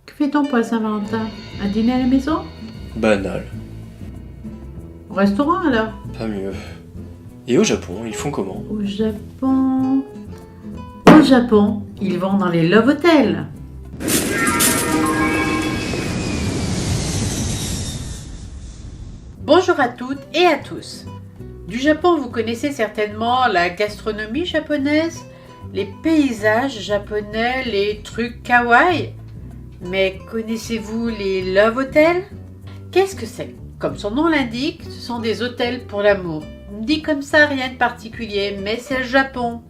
Que fait-on pour la Saint-Valentin? Un dîner à la maison? Banal, Au restaurant alors? pas mieux. Et au Japon, ils font comment? Au Japon... Au Japon, ils vont dans les love hotels. Bonjour à toutes et à tous. Du Japon, vous connaissez certainement la gastronomie japonaise, les paysages japonais, les trucs kawaii. Mais connaissez-vous les love hotels? Qu'est-ce que c'est? Comme son nom l'indique, ce sont des hôtels pour l'amour. Dit comme ça, rien de particulier, mais c'est le Japon.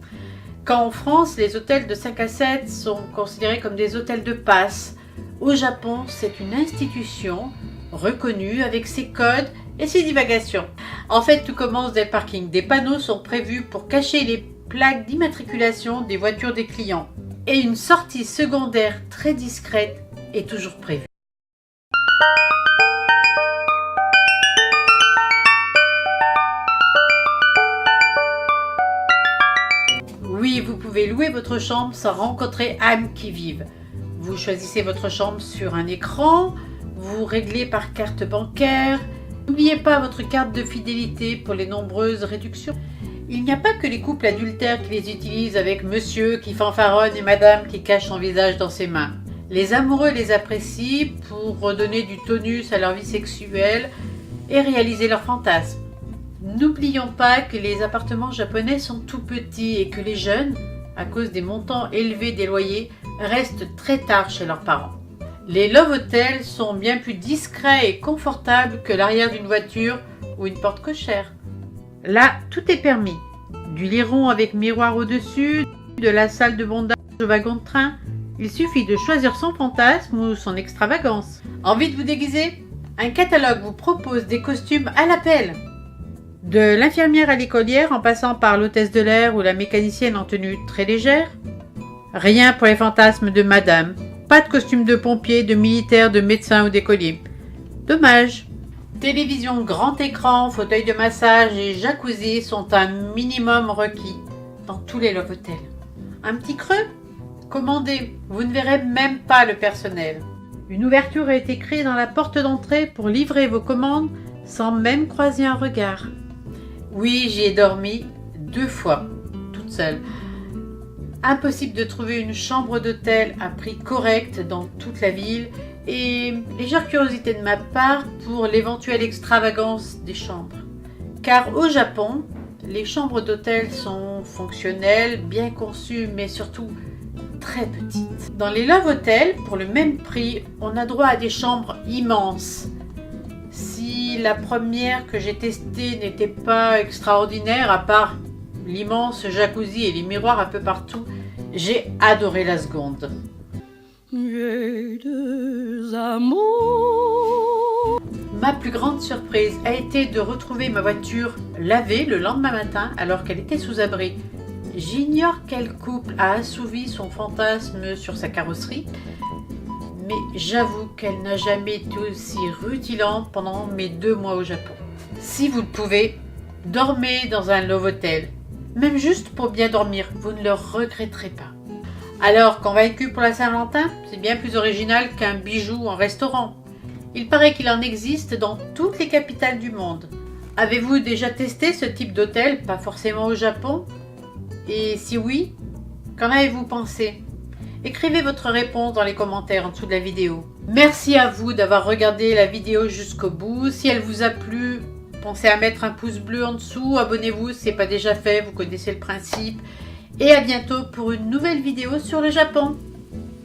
Quand en France, les hôtels de 5 à 7 sont considérés comme des hôtels de passe, au Japon, c'est une institution reconnue avec ses codes et ses divagations. En fait, tout commence dès le parking. Des panneaux sont prévus pour cacher les plaques d'immatriculation des voitures des clients. Et une sortie secondaire très discrète est toujours prévue. Oui, vous pouvez louer votre chambre sans rencontrer âme qui vive. Vous choisissez votre chambre sur un écran, vous réglez par carte bancaire. N'oubliez pas votre carte de fidélité pour les nombreuses réductions. Il n'y a pas que les couples adultères qui les utilisent avec monsieur qui fanfaronne et madame qui cache son visage dans ses mains. Les amoureux les apprécient pour redonner du tonus à leur vie sexuelle et réaliser leurs fantasmes. N'oublions pas que les appartements japonais sont tout petits et que les jeunes, à cause des montants élevés des loyers, restent très tard chez leurs parents. Les love hotels sont bien plus discrets et confortables que l'arrière d'une voiture ou une porte cochère. Là, tout est permis. Du lit rond avec miroir au-dessus, de la salle de bondage au wagon de train. Il suffit de choisir son fantasme ou son extravagance. Envie de vous déguiser? Un catalogue vous propose des costumes à l'appel. De l'infirmière à l'écolière en passant par l'hôtesse de l'air ou la mécanicienne en tenue très légère. Rien pour les fantasmes de madame. Pas de costume de pompier, de militaire, de médecin ou d'écolier. Dommage. Télévision grand écran, fauteuil de massage et jacuzzi sont un minimum requis dans tous les love hotels. Un petit creux? Commandez, vous ne verrez même pas le personnel. Une ouverture a été créée dans la porte d'entrée pour livrer vos commandes sans même croiser un regard. Oui, j'y ai dormi 2 fois, toute seule. Impossible de trouver une chambre d'hôtel à prix correct dans toute la ville et légère curiosité de ma part pour l'éventuelle extravagance des chambres. Car au Japon, les chambres d'hôtel sont fonctionnelles, bien conçues mais surtout très petites. Dans les love hotels, pour le même prix, on a droit à des chambres immenses. Si la première que j'ai testée n'était pas extraordinaire, à part l'immense jacuzzi et les miroirs un peu partout, j'ai adoré la seconde. J'ai des amours. Ma plus grande surprise a été de retrouver ma voiture lavée le lendemain matin alors qu'elle était sous abri. J'ignore quel couple a assouvi son fantasme sur sa carrosserie, mais j'avoue qu'elle n'a jamais été aussi rutilante pendant mes 2 mois au Japon. Si vous le pouvez, dormez dans un love hotel. Même juste pour bien dormir, vous ne le regretterez pas. Alors, convaincu pour la Saint-Valentin, c'est bien plus original qu'un bijou en restaurant. Il paraît qu'il en existe dans toutes les capitales du monde. Avez-vous déjà testé ce type d'hôtel, pas forcément au Japon? Et si oui, qu'en avez-vous pensé? Écrivez votre réponse dans les commentaires en dessous de la vidéo. Merci à vous d'avoir regardé la vidéo jusqu'au bout. Si elle vous a plu, pensez à mettre un pouce bleu en dessous, abonnez-vous si ce n'est pas déjà fait, vous connaissez le principe. Et à bientôt pour une nouvelle vidéo sur le Japon.